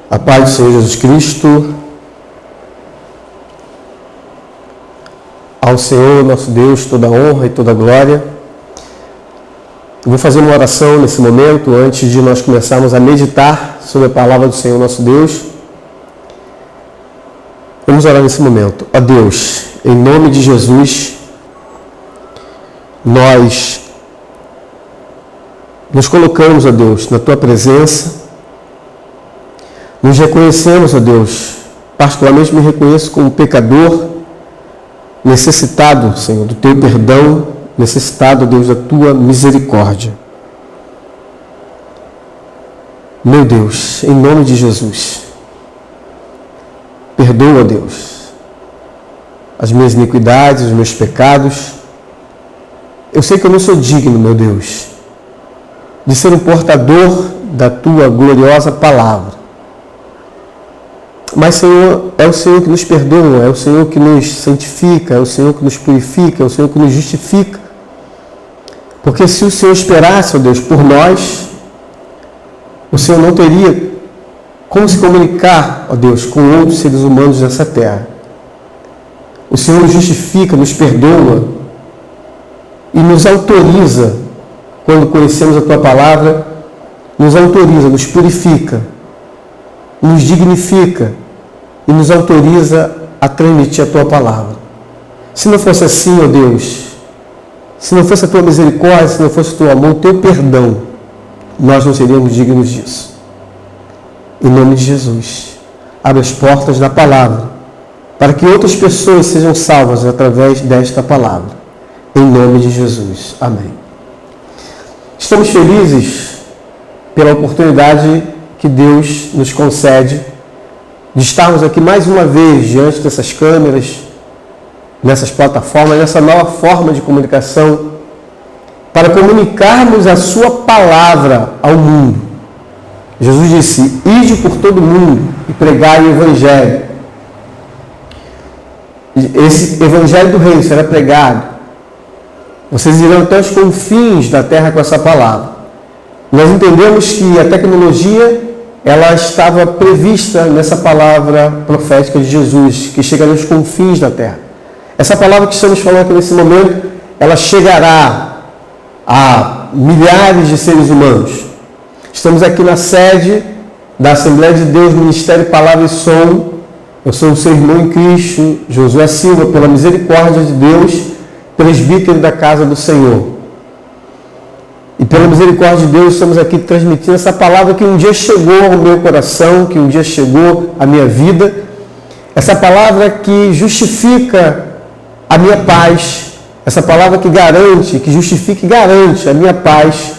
A paz do Senhor Jesus Cristo. Ao Senhor, nosso Deus, toda a honra e toda a glória. Eu vou fazer uma oração nesse momento, antes de nós começarmos a meditar sobre a palavra do Senhor, nosso Deus. Vamos orar nesse momento. Ó Deus, em nome de Jesus, nós nos colocamos, ó Deus, na Tua presença. Nos reconhecemos, ó Deus, particularmente me reconheço como pecador, necessitado, Senhor, do Teu perdão, necessitado, ó Deus, da Tua misericórdia. Meu Deus, em nome de Jesus, perdoa, ó Deus, as minhas iniquidades, os meus pecados. Eu sei que eu não sou digno, meu Deus, de ser um portador da Tua gloriosa palavra. Mas, Senhor, é o Senhor que nos perdoa, é o Senhor que nos santifica, é o Senhor que nos purifica, é o Senhor que nos justifica. Porque se o Senhor esperasse, ó Deus, por nós, o Senhor não teria como se comunicar, ó Deus, com outros seres humanos nessa terra. O Senhor nos justifica, nos perdoa e nos autoriza, quando conhecemos a Tua palavra, nos autoriza, nos purifica, nos dignifica e nos autoriza a transmitir a Tua palavra. Se não fosse assim, ó Deus, se não fosse a Tua misericórdia, se não fosse o Teu amor, o Teu perdão, nós não seríamos dignos disso. Em nome de Jesus, abre as portas da palavra, para que outras pessoas sejam salvas através desta palavra. Em nome de Jesus. Amém. Estamos felizes pela oportunidade que Deus nos concede de estarmos aqui mais uma vez diante dessas câmeras, nessas plataformas, nessa nova forma de comunicação, para comunicarmos a Sua palavra ao mundo. Jesus disse: ide por todo mundo e pregai o Evangelho. Esse Evangelho do Reino será pregado. Vocês irão até os confins da terra com essa palavra. Nós entendemos que a tecnologia, ela estava prevista nessa palavra profética de Jesus, que chega nos confins da terra. Essa palavra que estamos falando aqui nesse momento, ela chegará a milhares de seres humanos. Estamos aqui na sede da Assembleia de Deus, Ministério Palavra e Som. Eu sou o seu irmão em Cristo, Josué Silva, pela misericórdia de Deus, presbítero da casa do Senhor. E pela misericórdia de Deus, estamos aqui transmitindo essa palavra que um dia chegou ao meu coração, que um dia chegou à minha vida. Essa palavra que justifica a minha paz. Essa palavra que garante, que justifica e garante a minha paz,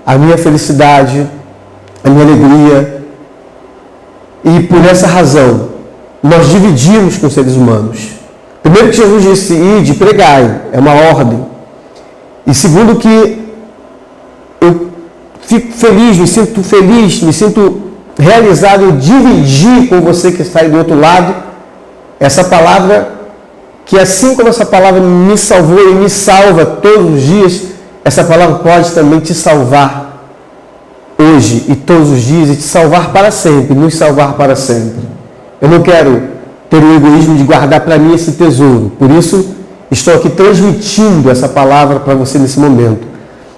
a minha felicidade, a minha alegria. E por essa razão, nós dividimos com os seres humanos. Primeiro que Jesus disse: ide, pregai, é uma ordem. E segundo que eu fico feliz, me sinto realizado em dividir com você que está aí do outro lado essa palavra, que assim como essa palavra me salvou e me salva todos os dias, essa palavra pode também te salvar hoje e todos os dias e te salvar para sempre, nos salvar para sempre. Eu não quero ter o egoísmo de guardar para mim esse tesouro, por isso estou aqui transmitindo essa palavra para você nesse momento.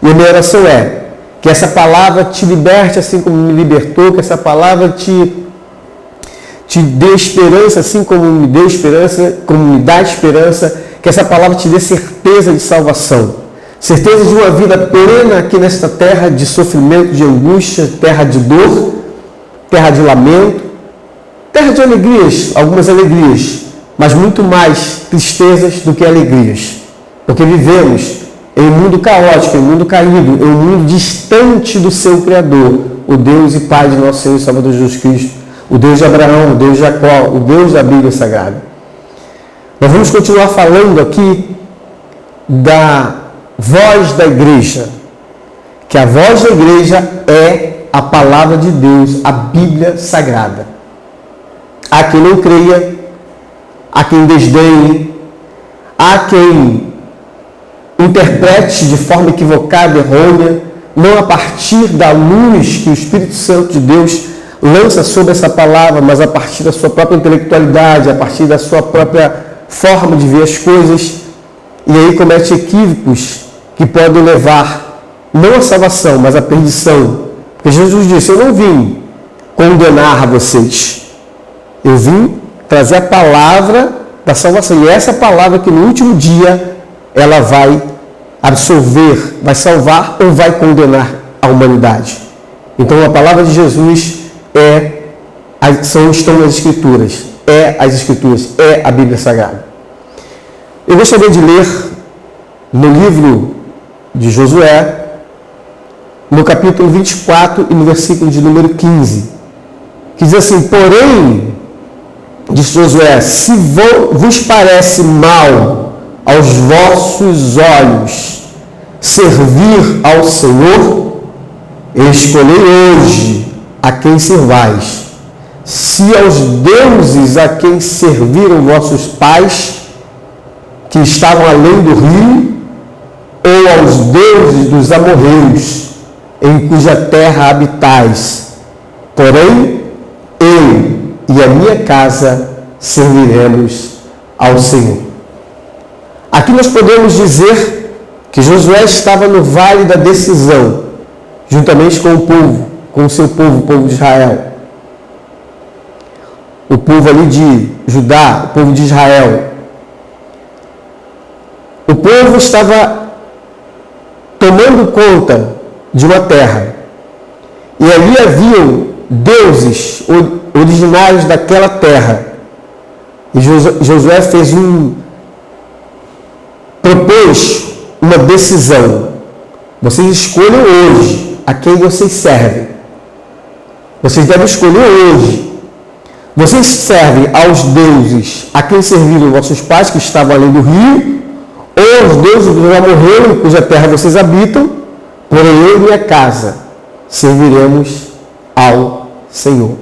E a minha oração é que essa palavra te liberte assim como me libertou, que essa palavra te dê esperança assim como me deu esperança, como me dá esperança, que essa palavra te dê certeza de salvação, certeza de uma vida plena aqui nesta terra de sofrimento, de angústia, terra de dor, terra de lamento, terra de alegrias, algumas alegrias, mas muito mais tristezas do que alegrias, porque vivemos em um mundo caótico, em um mundo caído, em um mundo distante do seu Criador, o Deus e Pai de nosso Senhor e Salvador Jesus Cristo, o Deus de Abraão, o Deus de Jacó, o Deus da Bíblia Sagrada. Nós vamos continuar falando aqui da voz da igreja, que a voz da igreja é a palavra de Deus, a Bíblia Sagrada. Há quem não creia, há quem desdenhe, há quem interprete de forma equivocada, errônea, não a partir da luz que o Espírito Santo de Deus lança sobre essa palavra, mas a partir da sua própria intelectualidade, a partir da sua própria forma de ver as coisas, e aí comete equívocos que podem levar não à salvação, mas à perdição. Porque Jesus disse: eu não vim condenar vocês, eu vim trazer a palavra da salvação. E é essa palavra que no último dia ela vai absolver, vai salvar ou vai condenar a humanidade. Então a palavra de Jesus estão nas Escrituras, as Escrituras, é a Bíblia Sagrada. Eu gostaria de ler no livro de Josué, no capítulo 24 e no versículo de número 15, que diz assim: porém, disse Josué, se vos parece mal aos vossos olhos servir ao Senhor, escolhei hoje a quem servais. Se aos deuses a quem serviram vossos pais, que estavam além do rio, ou aos deuses dos amorreus, em cuja terra habitais. Porém, eu e a minha casa serviremos ao Senhor. Aqui nós podemos dizer que Josué estava no vale da decisão, juntamente com o povo, com o seu povo, o povo de Israel. O povo ali de Judá, o povo de Israel. O povo estava tomando conta de uma terra. E ali haviam deuses originários daquela terra. E Josué propôs uma decisão. Vocês escolham hoje a quem vocês servem. Vocês devem escolher hoje. Vocês servem aos deuses a quem serviram vossos pais, que estavam além do rio, ou aos deuses que já morreram, cuja terra vocês habitam, porém eu e minha casa serviremos ao Senhor.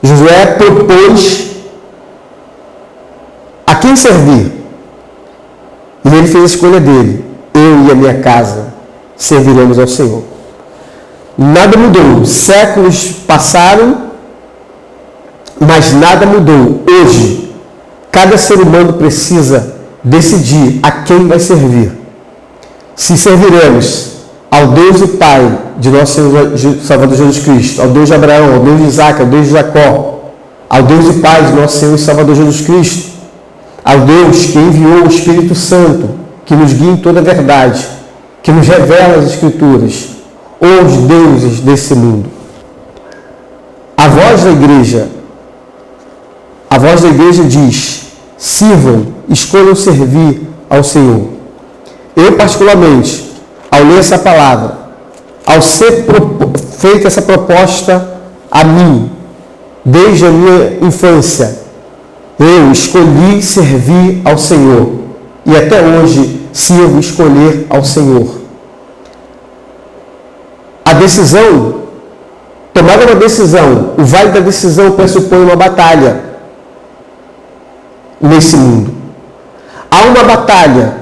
Josué propôs a quem servir. E ele fez a escolha dele. Eu e a minha casa serviremos ao Senhor. Nada mudou. Séculos passaram, mas nada mudou. Hoje, cada ser humano precisa decidir a quem vai servir. Se serviremos ao Deus e Pai de nosso Senhor Salvador Jesus Cristo, ao Deus de Abraão, ao Deus de Isaac, ao Deus de Jacó, ao Deus e Pai de nosso Senhor e Salvador Jesus Cristo, ao Deus que enviou o Espírito Santo, que nos guia em toda a verdade, que nos revela as Escrituras, ou os deuses desse mundo. A voz da igreja diz: sirvam, escolham servir ao Senhor. Eu, particularmente, ao ler essa palavra, ao ser feita essa proposta a mim, desde a minha infância, eu escolhi servir ao Senhor. E até hoje sirvo escolher ao Senhor. A decisão, tomada uma decisão, o vale da decisão pressupõe uma batalha nesse mundo. Há uma batalha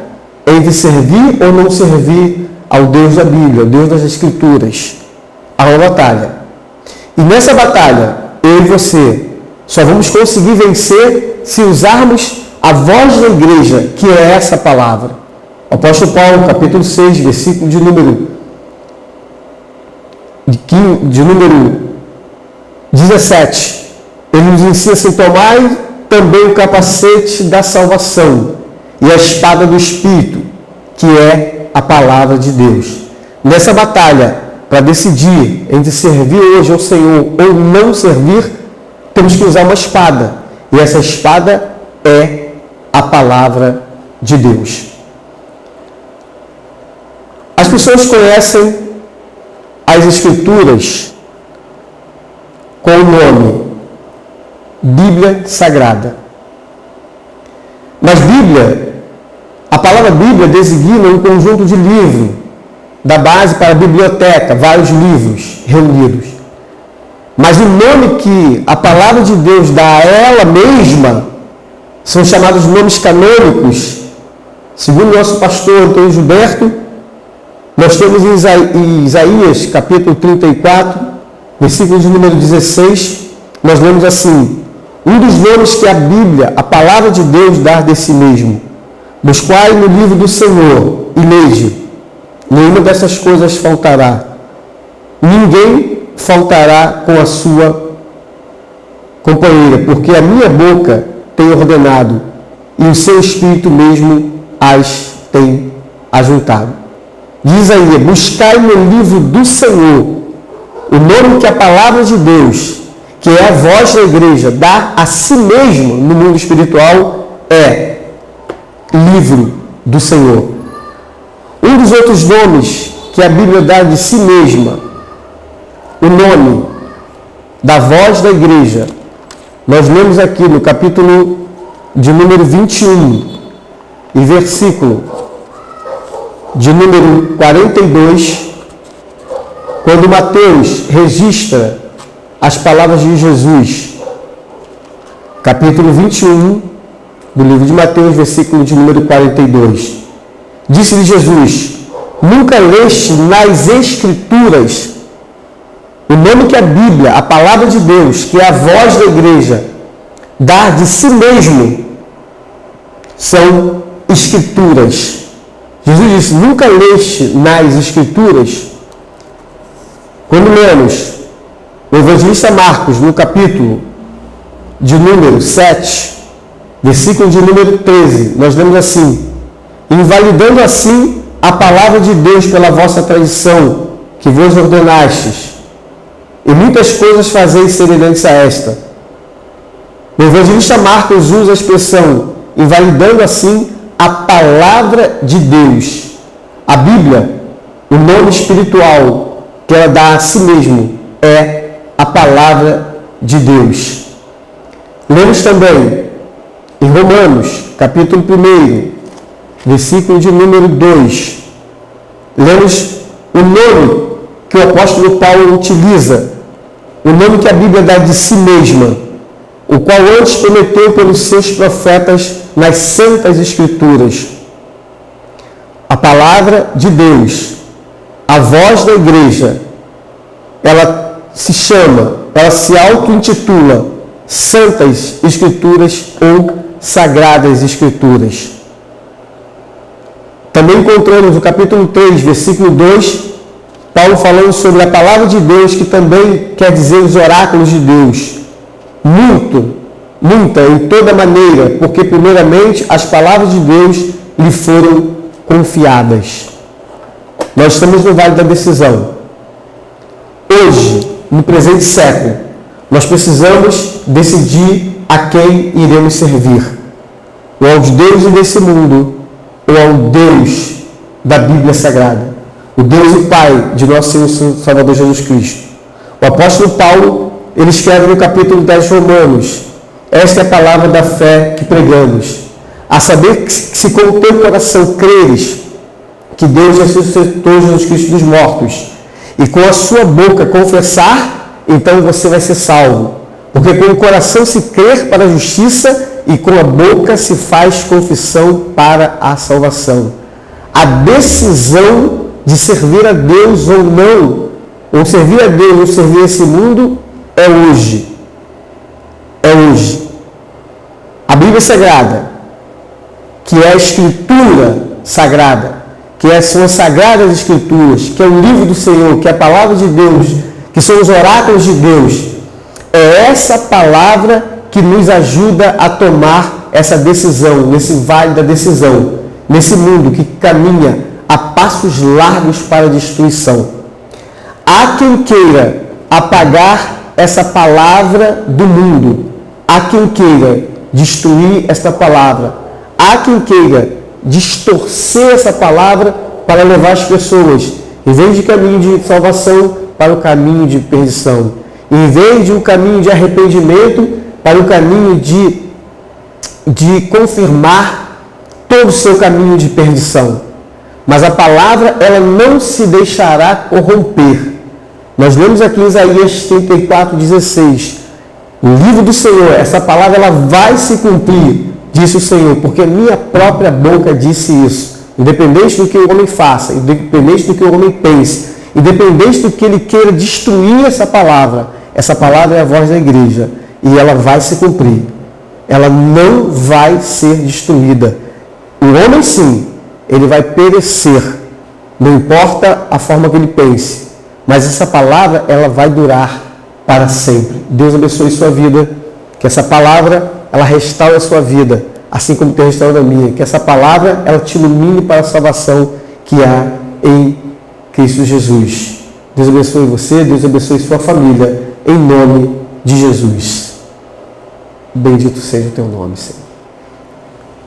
entre servir ou não servir ao Deus da Bíblia, ao Deus das Escrituras. Há uma batalha. E nessa batalha, eu e você só vamos conseguir vencer se usarmos a voz da igreja, que é essa palavra. O apóstolo Paulo, capítulo 6, versículo de número 17, ele nos ensina assim: tomai também o capacete da salvação e a espada do Espírito, que é a palavra de Deus. Nessa batalha, para decidir entre servir hoje ao Senhor ou não servir, temos que usar uma espada. E essa espada é a palavra de Deus. As pessoas conhecem as Escrituras com o nome Bíblia Sagrada. Mas a palavra Bíblia designa um conjunto de livros, da base para a biblioteca, vários livros reunidos. Mas o nome que a palavra de Deus dá a ela mesma são chamados nomes canônicos. Segundo o nosso pastor Antônio Gilberto, nós temos em Isaías, capítulo 34, versículo de número 16, nós lemos assim: um dos nomes que a Bíblia, a palavra de Deus, dá de si mesmo. Buscai no livro do Senhor e lede. Nenhuma dessas coisas faltará. Ninguém faltará com a sua companheira, porque a minha boca tem ordenado e o seu espírito mesmo as tem ajuntado. Diz aí: buscai no livro do Senhor. O nome que a palavra de Deus, que é a voz da igreja, dá a si mesmo no mundo espiritual é livro do Senhor. Um dos outros nomes que a Bíblia dá de si mesma, o nome da voz da igreja, nós lemos aqui no capítulo de número 21 e versículo de número 42, quando Mateus registra as palavras de Jesus, capítulo 21 do livro de Mateus, versículo de número 42. Disse-lhe Jesus: nunca leste nas Escrituras o nome que a Bíblia, a palavra de Deus, que é a voz da igreja, dá de si mesmo, são Escrituras. Jesus disse: nunca leste nas Escrituras. Quando lemos o evangelista Marcos, no capítulo de número 7, versículo de número 13, nós lemos assim: invalidando assim a palavra de Deus pela vossa tradição, que vos ordenastes, e muitas coisas fazeis semelhantes a esta. O evangelista Marcos usa a expressão invalidando assim a palavra de Deus. A Bíblia, o nome espiritual que ela dá a si mesmo é a palavra de Deus. Lemos também em Romanos, capítulo 1, versículo de número 2. Lemos o nome que o apóstolo Paulo utiliza, o nome que a Bíblia dá de si mesma, o qual antes prometeu pelos seus profetas nas Santas Escrituras. A palavra de Deus, a voz da igreja, ela se auto-intitula Santas Escrituras ou Sagradas Escrituras. Também encontramos no capítulo 3, versículo 2, Paulo falando sobre a palavra de Deus, que também quer dizer os oráculos de Deus. Muita em toda maneira, porque primeiramente as palavras de Deus lhe foram confiadas. Nós estamos no vale da decisão. Hoje, no presente século, nós precisamos decidir a quem iremos servir. Ou aos deuses desse mundo, ou ao Deus da Bíblia Sagrada. O Deus e Pai de nosso Senhor e Salvador Jesus Cristo. O apóstolo Paulo, ele escreve no capítulo 10 de Romanos: esta é a palavra da fé que pregamos, a saber que se com o teu coração creres que Deus ressuscitou Jesus Cristo dos mortos, e com a sua boca confessar, então você vai ser salvo. Porque com o coração se crer para a justiça, e com a boca se faz confissão para a salvação. A decisão de servir a Deus ou não, ou servir a Deus ou servir esse mundo, é hoje. É hoje. A Bíblia Sagrada, que é a Escritura Sagrada, que são as Sagradas Escrituras, que é o livro do Senhor, que é a palavra de Deus, que são os oráculos de Deus, é essa palavra que nos ajuda a tomar essa decisão, nesse vale da decisão, nesse mundo que caminha a passos largos para a destruição. Há quem queira apagar essa palavra do mundo, há quem queira destruir esta palavra, há quem queira distorcer essa palavra para levar as pessoas, em vez de caminho de salvação, para o caminho de perdição. Em vez de um caminho de arrependimento, para o caminho de confirmar todo o seu caminho de perdição. Mas a palavra, ela não se deixará corromper. Nós lemos aqui em Isaías 34:16. O livro do Senhor, essa palavra, ela vai se cumprir, disse o Senhor, porque minha própria boca disse isso. Independente do que o homem faça, independente do que o homem pense, Independente do que ele queira destruir essa palavra é a voz da igreja e ela vai se cumprir. Ela não vai ser destruída. O homem, sim, ele vai perecer. Não importa a forma que ele pense. Mas essa palavra, ela vai durar para sempre. Deus abençoe sua vida. Que essa palavra, ela restaure a sua vida, assim como tem restaurado a minha. Que essa palavra, ela te ilumine para a salvação que há em Cristo Jesus. Deus abençoe você, Deus abençoe sua família, em nome de Jesus. Bendito seja o teu nome, Senhor.